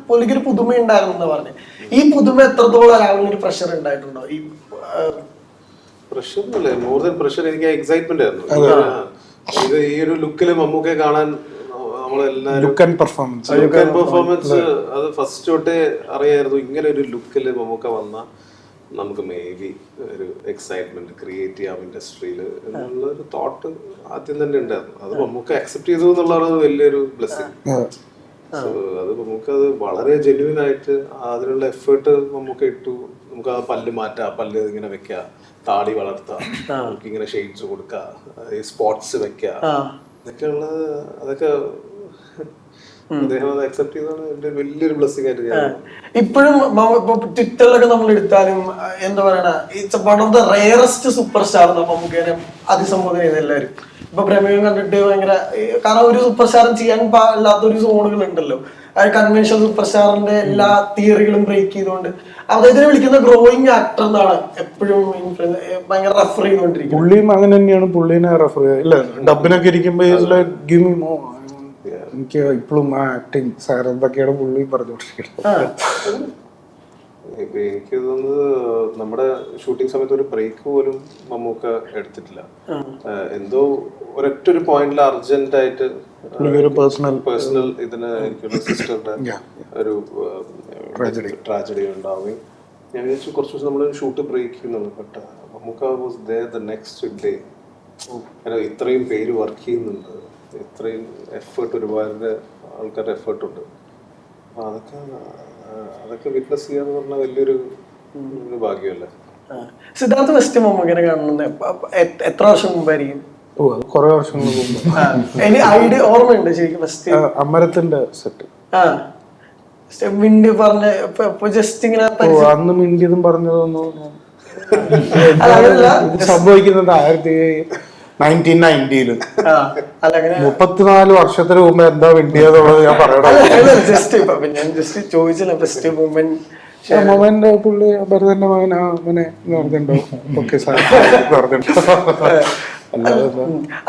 പുള്ളിക്കൊരു പുതുമ ഉണ്ടായിരുന്നു എന്ന് പറഞ്ഞു. ഈ പുതുമ എത്രത്തോളം രാവിലെ ഒരു പ്രഷർ ഉണ്ടായിട്ടുണ്ടോ? ഈ പ്രഷർ അല്ലേ, മോർ ദാൻ പ്രഷർ, എനിക്ക് എക്സൈറ്റ്മെന്റ് ആയിരുന്നു. ഇത് ഈ ഒരു ലുക്കില് മമ്മൂക്കയെ കാണാൻ ലുക്ക് ആൻഡ് പെർഫോമൻസ് അത് ഫസ്റ്റ് തൊട്ടേ അറിയായിരുന്നു. ഇങ്ങനെ ഒരു ലുക്കിൽ മമ്മൂക്ക വന്ന നമുക്ക് മേ ബി ഒരു എക്സൈറ്റ്മെന്റ് ക്രിയേറ്റ് ചെയ്യാം ഇൻഡസ്ട്രിയിൽ എന്നുള്ളൊരു തോട്ട് ആദ്യം തന്നെ ഉണ്ടായിരുന്നു. അത് മമ്മൂക്ക അക്സെപ്റ്റ് ചെയ്തു എന്നുള്ളതാണ് വലിയൊരു ബ്ലെസ്സിങ്. അത് മമ്മൂക്ക അത് വളരെ ജെന്യുവൻ ആയിട്ട് അതിനുള്ള എഫേർട്ട് മമ്മൂക്ക ഇട്ടു. നമുക്ക് ആ പല്ല് മാറ്റാം, പല്ല് ഇങ്ങനെ വെക്കാം, താടി വളർത്താം, നമുക്ക് ഇങ്ങനെ ഷെയ്ഡ്സ് കൊടുക്കാം, ഈ സ്പോട്സ് വെക്കാം, ഇതൊക്കെയുള്ളത് അതൊക്കെ അദ്ദേഹം അത് അക്സെപ്റ്റ് ചെയ്തതാണ് എന്റെ വലിയൊരു ബ്ലെസ്സിംഗ് ആയിട്ട് ഞാൻ ഇപ്പോഴും ട്വിറ്ററിലൊക്കെ നമ്മൾ എടുത്താലും എന്താ പറയണ, it's one of the rarest super star മമ്മൂക്കേനെ അഭിസംബോധന ചെയ്യുന്ന എല്ലാവരും. ഇപ്പൊ പ്രമേയം കണ്ടിട്ട് ഭയങ്കര, കാരണം ഒരു സൂപ്പർ സ്റ്റാറും ചെയ്യാൻ പാടില്ലാത്തൊരു സോണുകൾ ഉണ്ടല്ലോ. കൺവെൻഷൻ സൂപ്പർ സ്റ്റാറിന്റെ എല്ലാ തിയറികളും ബ്രേക്ക് ചെയ്തുകൊണ്ട് അദ്ദേഹത്തിനെ വിളിക്കുന്ന ഗ്രോയിങ് ആക്ടർ എന്നാണ് എപ്പോഴും ഭയങ്കര റെഫർ ചെയ്തുകൊണ്ടിരിക്കുന്നത്. പുള്ളിയും അങ്ങനെ തന്നെയാണ് പുള്ളിനെ റെഫർ ചെയ്യുക. ഇല്ല ഡബിനൊക്കെ ഇരിക്കുമ്പോ എനിക്ക് ഇപ്പോഴും ആ ആക്ടിങ് സാർ എന്തൊക്കെയാണ് പുള്ളി പറഞ്ഞുകൊണ്ടിരിക്കുന്നത്. എനിക്ക് തോന്നുന്നത് നമ്മുടെ ഷൂട്ടിംഗ് സമയത്ത് ഒരു ബ്രേക്ക് പോലും മമ്മൂക്ക എടുത്തിട്ടില്ല. എന്തോ ഒരൊറ്റ ഒരു പോയിന്റിൽ അർജന്റ് ആയിട്ട് പേഴ്സണൽ ഇതിന് എനിക്കൊരു സിസ്റ്ററിന്റെ ഒരു ട്രാജഡി ഉണ്ടാവുകയും ഞാൻ വിചാരിച്ചു കുറച്ച് ദിവസം നമ്മൾ ഷൂട്ട് ബ്രേക്ക് ചെയ്യുന്നുണ്ട്. But Mammukka was there the next day. ഇത്രയും പേര് വർക്ക് ചെയ്യുന്നുണ്ട്, ഇത്രയും എഫേർട്ട്, ഒരുപാട് ആൾക്കാരുടെ എഫേർട്ട് ഉണ്ട്. അപ്പൊ അതൊക്കെ വിറ്റ്നസ് ചെയ്യാന്ന് പറഞ്ഞാൽ വലിയൊരു ഭാഗ്യമല്ലേ. സിദ്ധാർത്ഥ വെസ്റ്റ് മമ്മൂക്കനെ കാണുന്നത് എത്ര വർഷം മുമ്പായിരിക്കും? കുറെ വർഷങ്ങൾക്ക് മുമ്പ്. ഐഡിയ ഓർമ്മയുണ്ട് ശരിക്കും? ഫസ്റ്റ് അമരത്തിന്റെ സെറ്റ് മിണ്ടി പറഞ്ഞ ജസ്റ്റ് ഇങ്ങനെ അന്ന് മിണ്ടിയതും പറഞ്ഞതൊന്നും സംഭവിക്കുന്നത് 1990 34 വർഷത്തിന് മുമ്പ് എന്താ മിണ്ടിയതുള്ളത് ഞാൻ പറയണം. ജസ്റ്റ് ചോദിച്ചില്ല ഫസ്റ്റ് മൊമെന്റ് പുള്ളി ഭരതന്റെ മകൻ അവനെ പറഞ്ഞിട്ടുണ്ടോ? ഓക്കെ സാർ പറഞ്ഞിട്ടുണ്ടോ?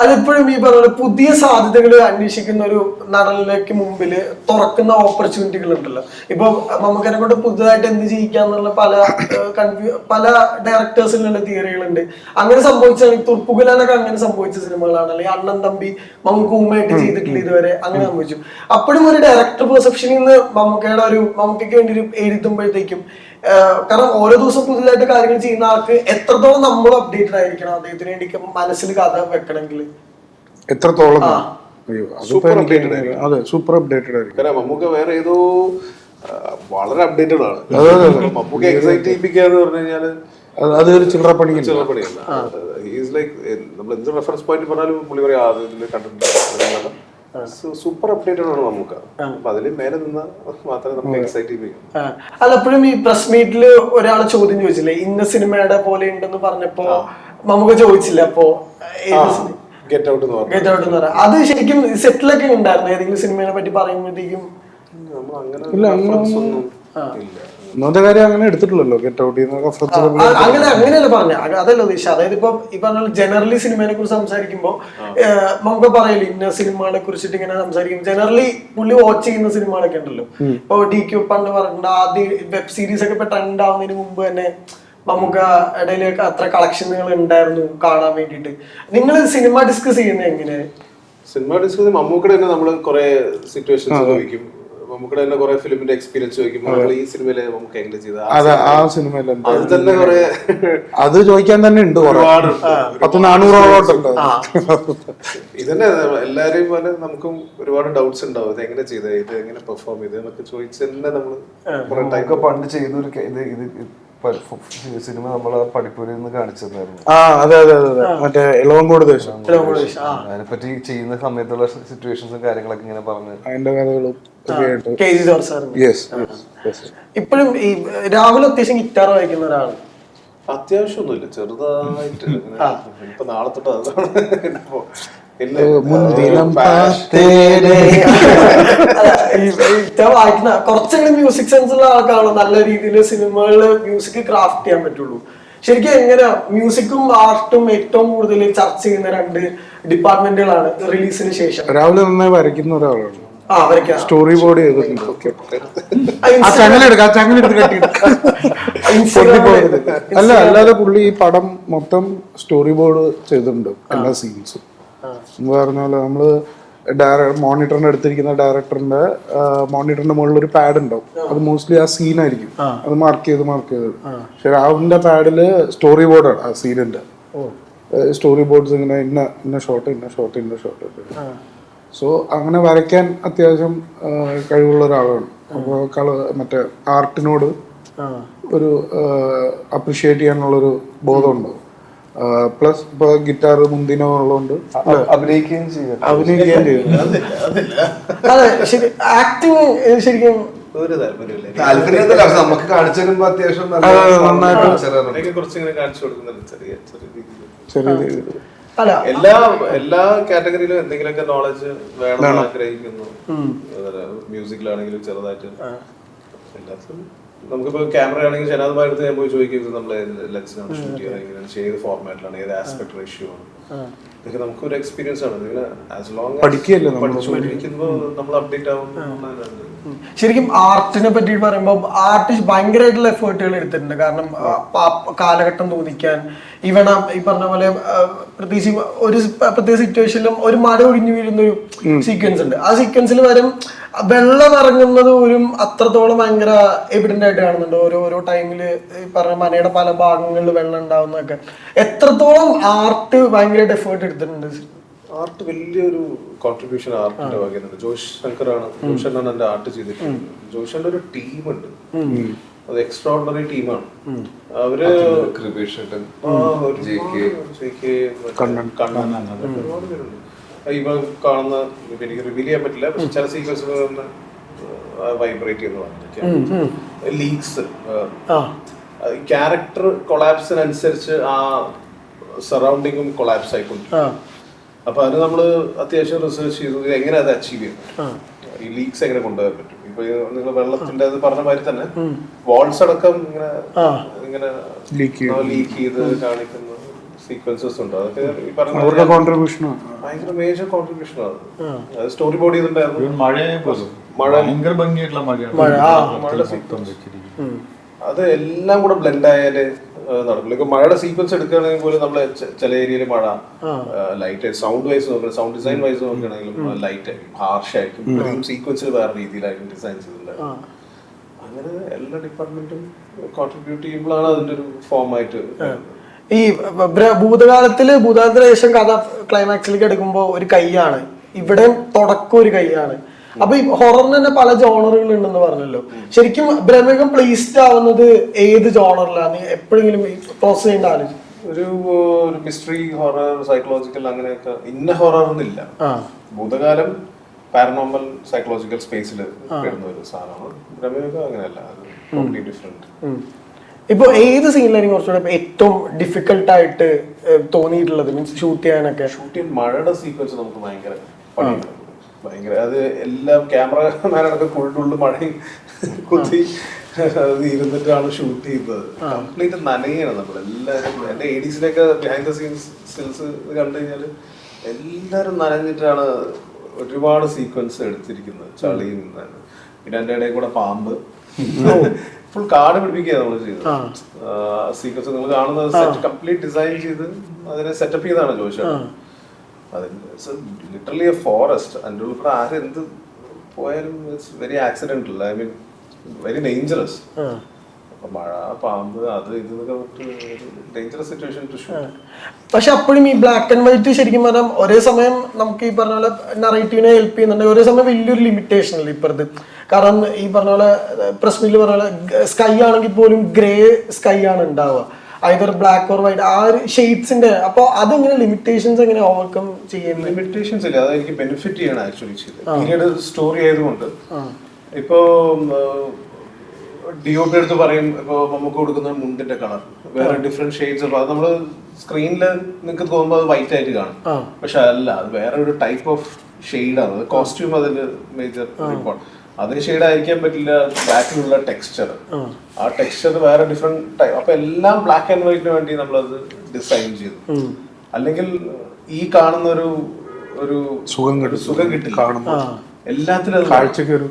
അതിപ്പോഴും ഈ പറഞ്ഞ പുതിയ സാധ്യതകൾ അന്വേഷിക്കുന്ന ഒരു നടനിലേക്ക് മുമ്പിൽ തുറക്കുന്ന ഓപ്പർച്യൂണിറ്റികൾ ഉണ്ടല്ലോ. ഇപ്പൊ നമുക്കതിനെ കൊണ്ട് പുതുതായിട്ട് എന്ത് ചെയ്യിക്കാന്നുള്ള പല ഡയറക്ടേഴ്സിനുള്ള തിയറികളുണ്ട്. അങ്ങനെ സംഭവിച്ചാണ് തുർപ്പുകലൊക്കെ അങ്ങനെ സംഭവിച്ച സിനിമകളാണ്. അല്ലെങ്കിൽ അണ്ണൻ തമ്പി മമ്മൂക്ക ഉമ്മയായിട്ട് ചെയ്തിട്ടില്ല ഇതുവരെ, അങ്ങനെ സംഭവിച്ചു. അപ്പോഴും ഒരു ഡയറക്ടർ പെർസെപ്ഷനിൽ നിന്ന് മമ്മൂക്കയ്ക്ക് വേണ്ടി ഒരു എഴുതുമ്പോഴത്തേക്കും, കാരണം ഓരോ ദിവസം പുതിയതായിട്ട് കാര്യങ്ങൾ ചെയ്യുന്ന ആൾക്ക് എത്രത്തോളം നമ്മൾ അപ്ഡേറ്റഡ് ആയിരിക്കണം അദ്ദേഹത്തിന് വേണ്ടി മനസ്സിൽ കഥ വെക്കണമെങ്കിൽ എത്രത്തോളം സൂപ്പർ അപ്ഡേറ്റഡ് ആയിരിക്കും. മമ്മൂക്ക വേറെ ഏതോ വളരെ അപ്ഡേറ്റഡ് ആണ്. മമ്മൂക്ക എക്സൈറ്റ് ചെയ്യിപ്പിക്കാന്ന് പറഞ്ഞു കഴിഞ്ഞാല് അതൊരു ചില്ലറ പണിയല്ല. നമ്മൾ എന്ത് റെഫറൻസ് പോയിന്റ് പറഞ്ഞാലും പുള്ളി പറയാ ഇതിൽ കണ്ടിട്ടുണ്ട്. സൂപ്പർ അപ്ഡേറ്റഡ് ആണ് മമ്മൂക്ക. അപ്പൊ അതിൽ മേലെ നിന്നാ മാത്രമേ നമുക്ക് എക്സൈറ്റ് ചെയ്യിപ്പിക്കും. അല്ലപ്പോഴും ഈ പ്രസ് മീറ്റില് ഒരാൾ ചോദ്യം ചോദിച്ചില്ലേ, ഇന്ന സിനിമയുടെ പോലെ ഉണ്ടെന്ന് പറഞ്ഞപ്പോ മമ്മൂക്ക ചോദിച്ചില്ല അപ്പോ ഗെറ്റ് ഔട്ട് എന്ന് പറയാം. അത് ശരിക്കും സെറ്റിലൊക്കെ ഉണ്ടായിരുന്നു ഏതെങ്കിലും സിനിമയെ പറ്റി പറയുമ്പോഴത്തേക്കും? നമ്മൾ അങ്ങനെ ഒന്നാമത്തെ കാര്യം അങ്ങനെ എടുത്തിട്ടില്ലല്ലോ ഗെറ്റ് ഔട്ട് അങ്ങനെയല്ല പറഞ്ഞ, അതല്ല ഉദ്ദേശിച്ചത്. അതായത് ഇപ്പൊ ഈ പറഞ്ഞ ജനറലി സിനിമയെ കുറിച്ച് സംസാരിക്കുമ്പോ നമുക്ക് പറയില്ല ഇന്ന സിനിമകളെ കുറിച്ചിട്ട് ഇങ്ങനെ സംസാരിക്കും. ജനറലി പുള്ളി വാച്ച് ചെയ്യുന്ന സിനിമകളൊക്കെ ഉണ്ടല്ലോ. ഇപ്പൊ DQ പണ്ട് പറഞ്ഞിട്ടുണ്ട്, ആദ്യം വെബ് സീരീസ് ഒക്കെ ട്രെൻഡ് ആവുന്നതിന് മുമ്പ് തന്നെ നമുക്ക് ഇടയിലൊക്കെ അത്ര കളക്ഷനുകൾ ഉണ്ടായിരുന്നു കാണാൻ വേണ്ടിയിട്ട്. നിങ്ങൾ സിനിമ ഡിസ്കസ് ചെയ്യുന്നത് എങ്ങനെ? സിനിമ ഡിസ്കസ് മമ്മൂക്കടെ തന്നെ നമ്മൾ കുറെ സിറ്റുവേഷൻസ് ചോദിക്കും, മമ്മൂക്കടെ തന്നെ കുറെ ഫിലിമിന്റെ എക്സ്പീരിയൻസ് ചോദിക്കും. നമ്മൾ ഈ സിനിമയില് നമുക്ക് എങ്ങനെ ചെയ്ത ആ സിനിമയിൽ അത് തന്നെ കുറെ അത് ചോദിക്കാൻ തന്നെ ഉണ്ട് ഒരുപാട് 400 ഇതന്നെ എല്ലാരെയും പോലെ നമുക്കും ഒരുപാട് ഡൗട്ട്സ് ഉണ്ടാവും. ഇത് എങ്ങനെ ചെയ്ത, ഇത് എങ്ങനെ പെർഫോം ചെയ്ത് എന്നൊക്കെ ചോദിച്ചു തന്നെ നമ്മള് കുറെ ടൈം പണ്ട് ചെയ്തൊരു സിനിമ നമ്മളെ പഠിപ്പൂരിൽ നിന്ന് കാണിച്ചു തന്നായിരുന്നു. അതെ മറ്റേ ഇളവങ്കോട് ദേശം. അതിനെപ്പറ്റി ചെയ്യുന്ന സമയത്തുള്ള സിറ്റുവേഷൻസും കാര്യങ്ങളൊക്കെ ഇങ്ങനെ പറഞ്ഞ് അതിന്റെ കഥകളും ഇപ്പോഴും ഈ രാഹുൽ അത്യാവശ്യം ഗിറ്റാർ വായിക്കുന്ന ഒരാളാണ്. അത്യാവശ്യമൊന്നുമില്ല, ചെറുതായിട്ട് ഇപ്പൊ നാളെ തൊട്ട് അതാണ് വായിക്കുന്ന കുറച്ചെങ്കിലും മ്യൂസിക് സെൻസ് ഉള്ള ആൾക്കാണ് നല്ല രീതിയിൽ സിനിമകളില് മ്യൂസിക് ക്രാഫ്റ്റ് ചെയ്യാൻ പറ്റുള്ളൂ. ശരിക്കും എങ്ങനെയാ മ്യൂസിക്കും ആർട്ടും ഏറ്റവും കൂടുതൽ ചർച്ച ചെയ്യുന്ന 2 ഡിപ്പാർട്ട്മെന്റുകളാണ് റിലീസിന് ശേഷം? രാഹുൽ നന്നായി വരയ്ക്കുന്ന ഒരാളാണ്, സ്റ്റോറി ബോർഡ് ചെയ്തിട്ടുണ്ട്. അല്ലാതെ പുള്ളി ഈ പടം മൊത്തം സ്റ്റോറി ബോർഡ് ചെയ്തിട്ടുണ്ട്, എല്ലാ സീൻസും. എന്ന് പറഞ്ഞാല് നമ്മള് മോണിറ്ററിന്റെ അടുത്തിരിക്കുന്ന ഡയറക്ടറിന്റെ മോണിറ്ററിന്റെ മുകളിൽ ഒരു പാഡ് ഉണ്ടാവും, അത് മോസ്റ്റ്ലി ആ സീനായിരിക്കും, അത് മാർക്ക് ചെയ്ത് പക്ഷെ രാഹുലിന്റെ പാഡില് സ്റ്റോറി ബോർഡാണ് ആ സീനിന്റെ സ്റ്റോറി ബോർഡ്സ്. ഇങ്ങനെ ഇന്ന ഷോട്ട് സോ അങ്ങനെ വരയ്ക്കാൻ അത്യാവശ്യം കഴിവുള്ള ഒരാളാണ്. അപ്പോൾ മറ്റേ ആർട്ടിനോട് ഒരു അപ്രിഷിയേറ്റ് ചെയ്യാനുള്ളൊരു ബോധമുണ്ട്. പ്ലസ് ഇപ്പൊ ഗിറ്റാർ മുന്തിനോ ഉള്ളതുകൊണ്ട് അഭിനയിക്കുകയും ചെയ്യും. അതെ, ശരി. ആക്ടിങ് ശരിക്കും ഒരു താല്പര്യമില്ല, നമുക്ക് കാണിച്ചു തരുമ്പോ അത്യാവശ്യം നന്നായിട്ട് കുറച്ചിങ്ങനെ കാണിച്ചു കൊടുക്കുന്നുണ്ട് ചെറിയ ചെറിയ രീതിയിൽ. എല്ലാ കാറ്റഗറിയിലും എന്തെങ്കിലുമൊക്കെ നോളജ് വേണമെന്ന് ആഗ്രഹിക്കുന്നു. മ്യൂസിക്കിലാണെങ്കിലും ചെറുതായിട്ട് എല്ലാത്തിലും. നമുക്കിപ്പോ ക്യാമറ ആണെങ്കിൽ ഷനാദ് അടുത്ത് ഞാൻ പോയി ചോദിക്കുന്നത് നമ്മളെ ലെൻസിനാണ് ഷൂട്ട് ചെയ്യുന്നത്, എങ്ങനെയാണ്, ഏത് ഫോർമാറ്റിലാണ്, ഏത് ആസ്പെക്ട് റേഷ്യോ ആണ്, ഇതൊക്കെ നമുക്കൊരു എക്സ്പീരിയൻസ് ആണ്. ഇങ്ങനെ ആസ് ലോങ് പഠിച്ചുകൊണ്ടിരിക്കുമ്പോ നമ്മൾ അപ്ഡേറ്റ് ആവും. ശരിക്കും ആർട്ടിനെ പറ്റി പറയുമ്പോൾ ആർട്ട് ഭയങ്കരമായിട്ടുള്ള എഫേർട്ടുകൾ എടുത്തിട്ടുണ്ട്. കാരണം കാലഘട്ടം തോന്നിക്കാൻ ഇവണ ഈ പറഞ്ഞ പോലെ പ്രത്യേകിച്ച് ഒരു പ്രത്യേക സിറ്റുവേഷനിലും ഒരു മഴ ഒഴിഞ്ഞു വീഴുന്ന ഒരു സീക്വൻസ് ഉണ്ട്. ആ സീക്വൻസിൽ വരും വെള്ളം ഇറങ്ങുന്നത് പോലും അത്രത്തോളം ഭയങ്കര എവിഡന്റ് ആയിട്ട് കാണുന്നുണ്ട്. ഓരോ ടൈമില് ഈ പറഞ്ഞ മനയുടെ പല ഭാഗങ്ങളിൽ വെള്ളം ഉണ്ടാവുന്നതൊക്കെ എത്രത്തോളം ആർട്ട് ഭയങ്കരമായിട്ട് എഫേർട്ട് എടുത്തിട്ടുണ്ട്. ആർട്ട് വലിയൊരു കോൺട്രിബ്യൂഷൻ ആർട്ടിന്റെ വകയുണ്ട്. ജോഷ് ശങ്കറാണ് എന്റെ ആർട്ട് ചെയ്തിട്ടുള്ളത്. ജോഷന്റെ ഒരു ടീമുണ്ട്, അത് എക്സ്ട്രാordinary ടീമാണ്. അവര് ഒരുപാട് പേരുണ്ട്. ഇവ കാണുന്ന എനിക്ക് റിവീൽ ചെയ്യാൻ പറ്റില്ല, പക്ഷെ ചില സീക്വൻസ് വൈബ്രേറ്റ് ചെയ്യുന്നതാണ്. ലീക്സ് ക്യാരക്ടർ കൊളാപ്സിനനുസരിച്ച് ആ സറൗണ്ടിങ്ങും കൊളാപ്സ് ആയിക്കൊണ്ടിരിക്കും. അപ്പൊ അത് നമ്മള് അത്യാവശ്യം റിസർച്ച് ചെയ്തു എങ്ങനെ അത് അച്ചീവ് ചെയ്യും, ഈ ലീക്സ് എങ്ങനെ കൊണ്ടുവരാൻ പറ്റും. ഇപ്പൊ നിങ്ങൾ വെള്ളത്തിന്റെ അത് പറഞ്ഞ മാതിരി തന്നെ വാൾസ് അടക്കം ഇങ്ങനെ ലീക്ക് ചെയ്ത് കാണിക്കുന്ന സീക്വൻസസ് ഉണ്ട്. അതൊക്കെ ഈ പറഞ്ഞ ഭയങ്കര മേജർ കോൺട്രിബ്യൂഷൻ ആണ്. അത് സ്റ്റോറി ബോർഡ് ചെയ്തിട്ടുണ്ടായിരുന്നു. ഭയങ്കര ഭംഗിയായിട്ടുള്ള അത് എല്ലാം കൂടെ ബ്ലെൻഡ് ആയാല് നടക്കില്ല. ഇപ്പൊ മഴയുടെ സീക്വൻസ് എടുക്കുകയാണെങ്കിൽ പോലും നമ്മള് ചില ഏരിയയിൽ മഴ ലൈറ്റ് സൗണ്ട് വൈസ് നോക്കണം, സൗണ്ട് ഡിസൈൻ വൈസ് നോക്കുകയാണെങ്കിലും ലൈറ്റ് ആയിരിക്കും, ഹാർഷ് ആയിരിക്കും. സീക്വൻസിൽ വേറെ രീതിയിലായിരിക്കും ഡിസൈൻ ചെയ്തിട്ടുണ്ടായിരുന്നു. അങ്ങനെ എല്ലാ ഡിപ്പാർട്ട്മെന്റും കോൺട്രിബ്യൂട്ട് ചെയ്യുമ്പോഴാണ് അതിന്റെ ഒരു ഫോമായിട്ട്. ഈ ഭൂതകാലത്തിലെ ശേഷം കഥ ക്ലൈമാക്സിലേക്ക് എടുക്കുമ്പോ ഒരു കൈയാണ്, ഇവിടെ തുടക്കം ഒരു കൈയാണ്. അപ്പൊ ഈ ഹൊററിന് തന്നെ പല ജോണറുകൾ ഉണ്ടെന്ന് പറഞ്ഞല്ലോ. ശരിക്കും ഭ്രമകം പ്ലേസ്ഡ് ആവുന്നത് ഏത് ജോണറിലാണ് എപ്പോഴെങ്കിലും പ്രോസസ് ചെയ്യേണ്ട ആലോചിച്ചു? ഒരു മിസ്റ്ററി, ഹൊറർ, സൈക്കോളജിക്കൽ, അങ്ങനെയൊക്കെ ഇന്ന ഹൊറർ എന്നില്ല. ഭൂതകാലം പാരനോർമൽ സൈക്കോളജിക്കൽ സ്പേസിൽ വരുന്ന ഒരു സാധനമാണ്. ഭ്രമകം അങ്ങനെയല്ല, കംപ്ലീറ്റ്ലി ഡിഫറെന്റ്. ഇപ്പൊ ഏത് സീനിലായിരിക്കും കുറച്ചുകൂടെ ഏറ്റവും ഡിഫിക്കൽട്ടായിട്ട് തോന്നിയിട്ടുള്ളത്? മീൻസ് ഷൂട്ട് ചെയ്യാനൊക്കെ? ഷൂട്ട് ചെയ്യാൻ മഴയുടെ സീക്വൻസ് നമുക്ക് ഭയങ്കര അത് എല്ലാം ക്യാമറമാനൊക്കെ ഫുള്ളുള്ളു മഴയും കുത്തി അത് ഇരുന്നിട്ടാണ് ഷൂട്ട് ചെയ്തത്. കംപ്ലീറ്റ് നനയാണ് നമ്മളെല്ലാവരും. എന്റെ ADസിലൊക്കെ ബിഹൈൻഡ് ദ സീൻസ് സ്റ്റിൽസ് കണ്ടു കഴിഞ്ഞാല് എല്ലാരും നനഞ്ഞിട്ടാണ് ഒരുപാട് സീക്വൻസ് എടുത്തിരിക്കുന്നത്. ചളിയും പിന്നെ എന്റെ ഇടയിൽ കൂടെ പാമ്പ് ഫുൾ കാർഡ് പിടിപ്പിക്കുക നമ്മൾ ചെയ്തത്. സീക്വൻസ് നിങ്ങൾ കാണുന്നത് സെറ്റ് കംപ്ലീറ്റ് ഡിസൈൻ ചെയ്ത് അതിനെ സെറ്റപ്പ് ചെയ്താണ് ചോദിച്ചത്. Literally A forest. അതിൻ്റെ ഉള്ളിൽ കൂടെ ആരെന്ത് പോയാലും it's very accidental. I mean very dangerous. അപ്പൊ മഴ, പാമ്പ്, അത് ഇതൊക്കെ ഡേഞ്ചറസ് സിറ്റുവേഷൻ ടു ഷൂട്ട്. പക്ഷെ അപ്പോഴും ഈ ബ്ലാക്ക് ആൻഡ് വൈറ്റ് ശരിക്കും പറഞ്ഞാൽ ഒരേ സമയം നമുക്ക് ഈ പറഞ്ഞ പോലെ നറേറ്റീവിനെ ഹെൽപ്പ് ചെയ്യുന്നുണ്ട്, ഒരേ സമയം വലിയൊരു ലിമിറ്റേഷൻ അല്ലേ ഇപ്പുറത്ത്. കാരണം ഈ പറഞ്ഞ പോലെ പ്രസ് മീറ്റിൽ പറഞ്ഞ പോലെ സ്കൈ ആണെങ്കിൽ പോലും ഗ്രേ സ്കൈ ആണ് ഉണ്ടാവുക, ഐദർ ബ്ലാക്ക് ഓർ വൈറ്റ്, ആ ഒരു ഷെയ്ഡ്സിന്റെ. അപ്പൊ അതെങ്ങനെ ലിമിറ്റേഷൻസ് എങ്ങനെ ഓവർകം ചെയ്യുന്നത്? ലിമിറ്റേഷൻസ് ഇല്ല, അത് എനിക്ക് ബെനിഫിറ്റ് ചെയ്യണം ആക്ച്വലി ചെയ്ത്. പിന്നീട് സ്റ്റോറി ആയതുകൊണ്ട് ഇപ്പോ DOP എടുത്ത് പറയും, ഇപ്പൊ നമുക്ക് കൊടുക്കുന്ന മുണ്ടിന്റെ കളർ വേറെ ഡിഫറെന്റ് ഷെയ്ഡ്സ്. അപ്പൊ അത് നമ്മള് സ്ക്രീനിൽ നിങ്ങൾക്ക് തോന്നുമ്പോൾ അത് വൈറ്റ് ആയിട്ട് കാണും, പക്ഷെ അല്ല, അത് വേറെ ഒരു ടൈപ്പ് ഓഫ് ഷെയ്ഡാണ്. അത് കോസ്റ്റ്യൂം അതിന് മേജർ ഇമ്പോർട്ടൻറ്റ്. അതേ ഷെയ്ഡ് ആയിരിക്കാൻ പറ്റില്ല ബാക്കിലുള്ള ടെക്സ്ചർ. ആ ടെക്സ്ചർ വേറെ ഡിഫറെന്റ് ടൈപ്പ്. അപ്പൊ എല്ലാം ബ്ലാക്ക് ആൻഡ് വൈറ്റിന് വേണ്ടി നമ്മളത് ഡിസൈൻ ചെയ്തു. അല്ലെങ്കിൽ ഈ കാണുന്ന ഒരു സുഖം കിട്ടില്ല എല്ലാത്തിലും. കാഴ്ചക്ക് ഒരു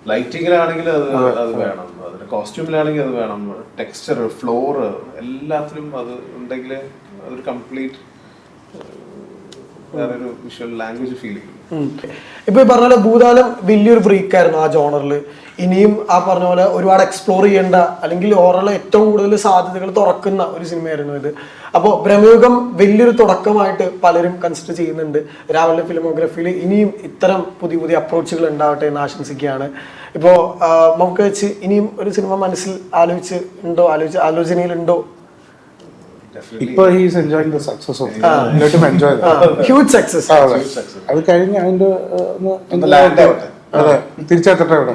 ലൈറ്റിങ്ങിലാണെങ്കിൽ അത് വേണം, അതിന്റെ കോസ്റ്റ്യൂമിലാണെങ്കിൽ അത് വേണം, ടെക്സ്ചർ, ഫ്ലോറ്, എല്ലാത്തിലും അത് ഉണ്ടെങ്കിൽ അതൊരു കംപ്ലീറ്റ് വേറൊരു വിഷ്വൽ ലാംഗ്വേജ് ഫീൽ ചെയ്യും. ഇപ്പൊ ഈ പറഞ്ഞ പോലെ ഭൂതാലം വലിയൊരു ബ്രേക്കായിരുന്നു ആ ജോണറിൽ. ഇനിയും ആ പറഞ്ഞ പോലെ ഒരുപാട് എക്സ്പ്ലോർ ചെയ്യേണ്ട, അല്ലെങ്കിൽ ഓറലെ ഏറ്റവും കൂടുതൽ സാധ്യതകൾ തുറക്കുന്ന ഒരു സിനിമയായിരുന്നു ഇത്. അപ്പോൾ ബ്രഹ്മയുഗം വലിയൊരു തുടക്കമായിട്ട് പലരും കൺസിഡർ ചെയ്യുന്നുണ്ട്. രാവിലെ ഫിലിമോഗ്രഫിയിൽ ഇനിയും ഇത്തരം പുതിയ പുതിയ അപ്രോച്ചുകൾ ഉണ്ടാവട്ടെ എന്ന് ആശംസിക്കുകയാണ്. ഇപ്പോൾ നമുക്ക് വെച്ച് ഇനിയും ഒരു സിനിമ മനസ്സിൽ ആലോചനയിലുണ്ടോ? ഇപ്പൊ he's enjoying the success of enjoy huge success. അത് കഴിഞ്ഞ് അതിന്റെ അതെ തിരിച്ചെത്തട്ടെ ഇവിടെ.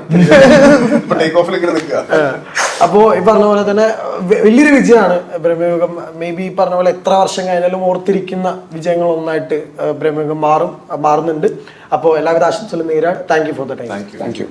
അപ്പോ ഈ പറഞ്ഞ പോലെ തന്നെ വലിയൊരു വിജയമാണ് ബ്രഹ്മയുഗം. മേ ബി ഈ പറഞ്ഞ പോലെ എത്ര വർഷം കഴിഞ്ഞാലും ഓർത്തിരിക്കുന്ന വിജയങ്ങൾ ഒന്നായിട്ട് ബ്രഹ്മയുഗം മാറുന്നുണ്ട്. അപ്പോൾ എല്ലാവിധ ആശംസകളും നേരാൻ. Thank you for the time. Thank U.